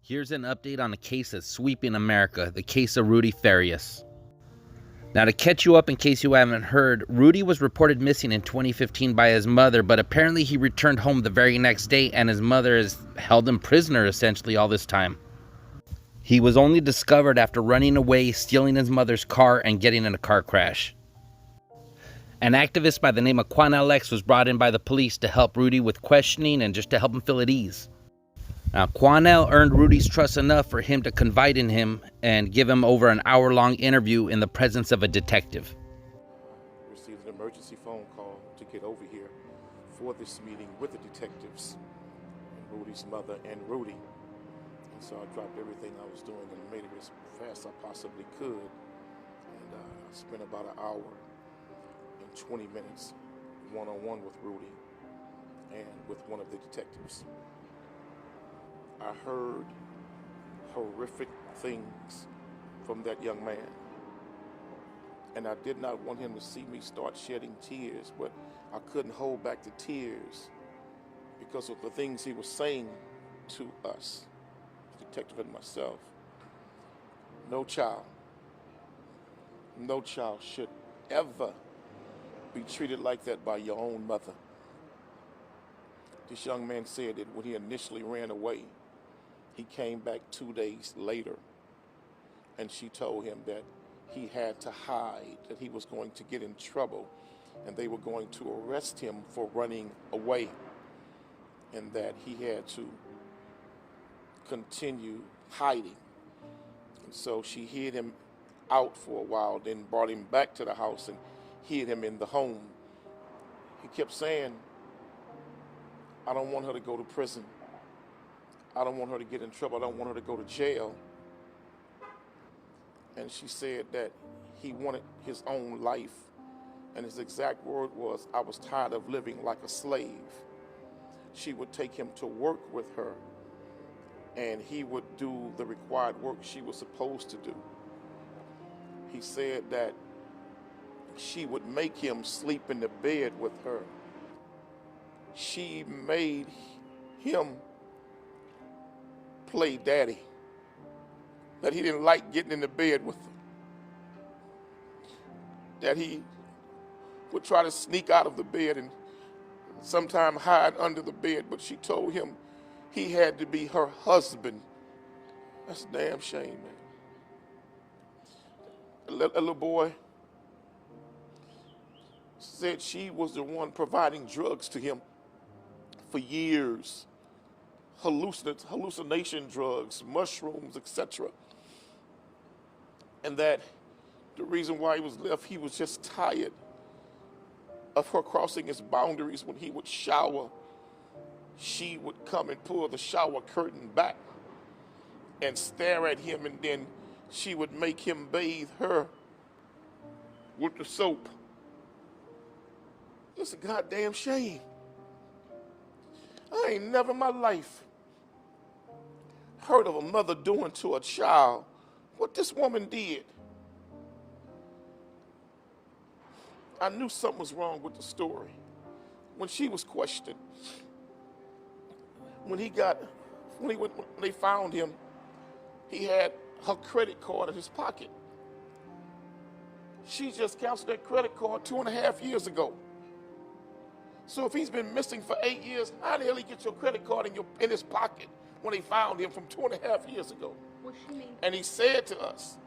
Here's an update on a case that's sweeping America, the case of Rudy Farias. Now, to catch you up in case you haven't heard, Rudy was reported missing in 2015 by his mother, but apparently he returned home the very next day and his mother has held him prisoner essentially all this time. He was only discovered after running away, stealing his mother's car, and getting in a car crash. An activist by the name of Quanell X was brought in by the police to help Rudy with questioning and just to help him feel at ease. Now, Quanell earned Rudy's trust enough for him to confide in him and give him over an hour-long interview in the presence of a detective. I received an emergency phone call to get over here for this meeting with the detectives, and Rudy's mother and Rudy. And so I dropped everything I was doing and made it as fast as I possibly could. And I spent about an hour and 20 minutes one-on-one with Rudy and with one of the detectives. I heard horrific things from that young man. And I did not want him to see me start shedding tears, but I couldn't hold back the tears because of the things he was saying to us, the detective and myself. No child should ever be treated like that by your own mother. This young man said that when he initially ran away, he came back 2 days later, and she told him that he had to hide, that he was going to get in trouble, and they were going to arrest him for running away, and that he had to continue hiding. And so she hid him out for a while, then brought him back to the house and hid him in the home. He kept saying, I don't want her to go to prison. I don't want her to get in trouble. I don't want her to go to jail. And she said that he wanted his own life. And his exact word was, I was tired of living like a slave. She would take him to work with her, and he would do the required work she was supposed to do. He said that she would make him sleep in the bed with her. She made him play daddy, that he didn't like getting in the bed with her, that he would try to sneak out of the bed and sometimes hide under the bed, but she told him he had to be her husband. That's a damn shame, man. A little boy said she was the one providing drugs to him for years. Hallucination drugs, mushrooms, etc. And that the reason why he was left, he was just tired of her crossing his boundaries. When he would shower, she would come and pull the shower curtain back and stare at him, and then she would make him bathe her with the soap. It's a goddamn shame. I ain't never in my life heard of a mother doing to a child what this woman did. I knew something was wrong with the story when she was questioned. When they found him, he had her credit card in his pocket. She just canceled that credit card 2.5 years ago. So if he's been missing for 8 years, how the hell he get your credit card in his pocket when they found him from 2.5 years ago? And he said to us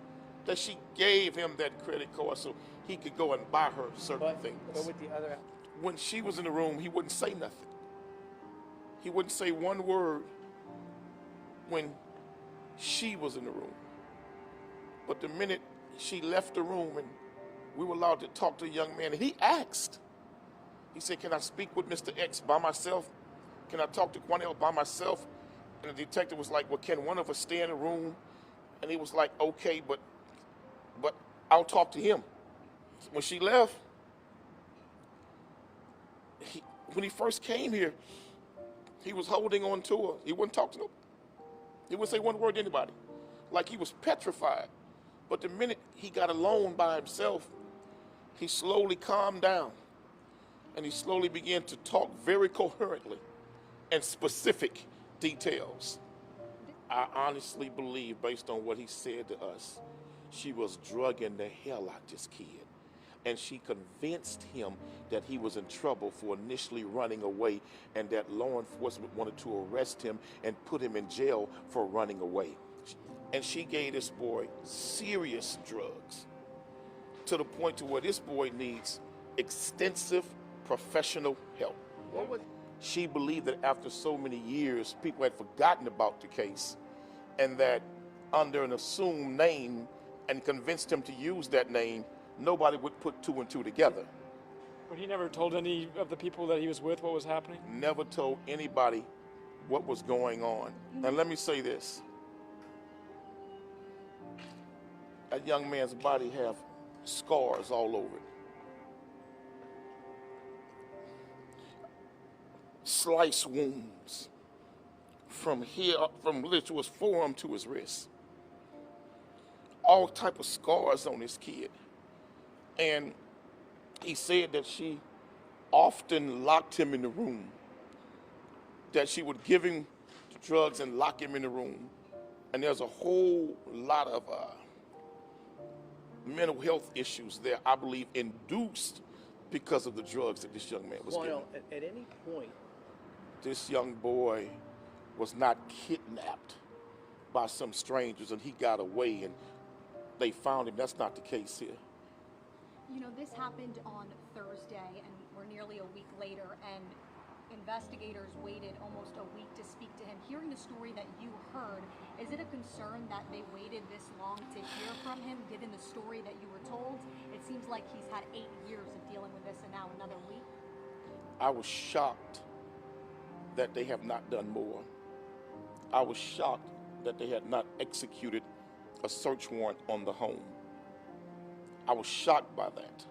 that she gave him that credit card so he could go and buy her certain things. But with the other, when she was in the room, he wouldn't say nothing. He wouldn't say one word when she was in the room. But the minute she left the room and we were allowed to talk to the young man, and he asked, he said, can I speak with Mr. X by myself? Can I talk to Quanell by myself? And the detective was like, well, can one of us stay in the room? And he was like, okay, but I'll talk to him. When she left, when he first came here, he was holding on to her. He wouldn't talk to nobody. He wouldn't say one word to anybody. Like he was petrified. But the minute he got alone by himself, he slowly calmed down. And he slowly began to talk very coherently and specific details. I honestly believe, based on what he said to us, she was drugging the hell out this kid. And she convinced him that he was in trouble for initially running away and that law enforcement wanted to arrest him and put him in jail for running away. And she gave this boy serious drugs to the point to where this boy needs extensive professional help. She believed that after so many years, people had forgotten about the case and that under an assumed name and convinced him to use that name, nobody would put two and two together. But he never told any of the people that he was with what was happening? Never told anybody what was going on. And let me say this. That young man's body have scars all over it. Slice wounds from here, from his forearm to his wrist. All type of scars on this kid. And he said that she often locked him in the room, that she would give him the drugs and lock him in the room. And there's a whole lot of mental health issues there, I believe, induced because of the drugs that this young man was getting. At any point, this young boy was not kidnapped by some strangers and he got away and they found him. That's not the case here. You know, this happened on Thursday, and we're nearly a week later, and investigators waited almost a week to speak to him. Hearing the story that you heard, is it a concern that they waited this long to hear from him, given the story that you were told? It seems like he's had 8 years of dealing with this, and now another week. I was shocked that they have not done more. I was shocked that they had not executed a search warrant on the home. I was shocked by that.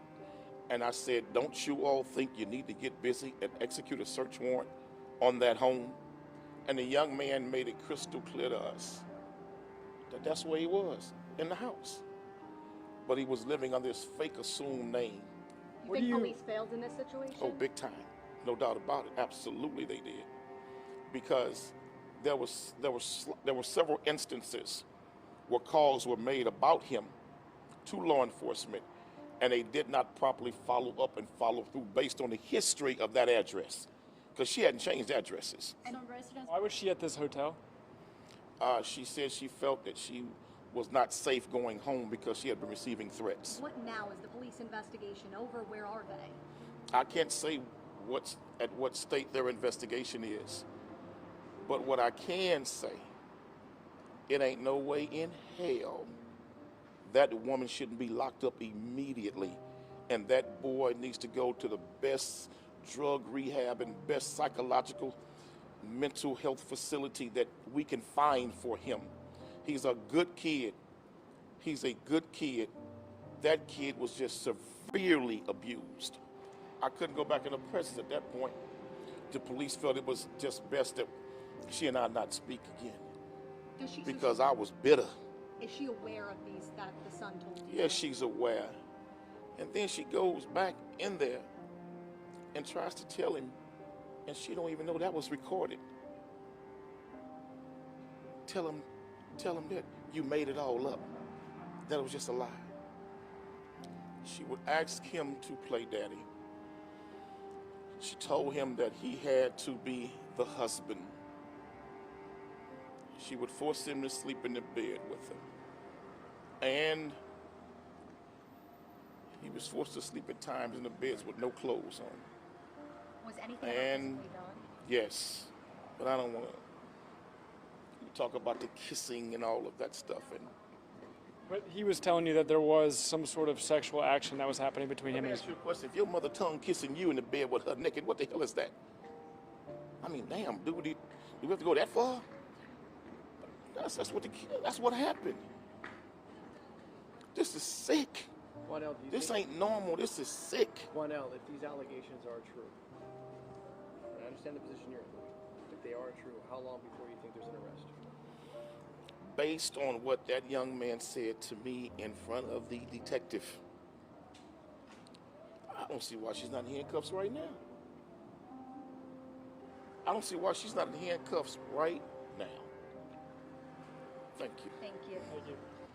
And I said, don't you all think you need to get busy and execute a search warrant on that home? And the young man made it crystal clear to us that that's where he was, in the house. But he was living under this fake assumed name. You think police failed in this situation? Oh, big time. No doubt about it. Absolutely they did. Because there were several instances where calls were made about him to law enforcement, and they did not properly follow up and follow through based on the history of that address, because she hadn't changed addresses. And on residents, Why was she at this hotel? She said she felt that she was not safe going home because she had been receiving threats. what now? Is the police investigation over? Where are they? I can't say at what state their investigation is, but what I can say, it ain't no way in hell that woman shouldn't be locked up immediately, and that boy needs to go to the best drug rehab and best psychological mental health facility that we can find for him. He's a good kid. He's a good kid. That kid was just severely abused. I couldn't go back in the presence at that point. The police felt it was just best that she and I not speak again, because I was bitter. Is she aware of these that the son told you? Yes, she's aware. And then she goes back in there and tries to tell him, and she don't even know that was recorded. Tell him that you made it all up. That it was just a lie. She would ask him to play daddy. She told him that he had to be the husband. She would force him to sleep in the bed with her. And he was forced to sleep at times in the beds with no clothes on. Was anything And physically done? yes, but I don't want to talk about the kissing and all of that stuff. And But he was telling you that there was some sort of sexual action that was happening between let him me and ask you a question. If your mother tongue kissing you in the bed with her naked, what the hell is that? I mean, damn, dude, do we have to go that far? That's what happened. This is sick. Juanel, do you This think, ain't normal. This is sick. Juanel, if these allegations are true, and I understand the position you're in, if they are true, how long before you think there's an arrest? Based on what that young man said to me in front of the detective, I don't see why she's not in handcuffs right now. I don't see why she's not in handcuffs right now. Thank you. Thank you. Thank you.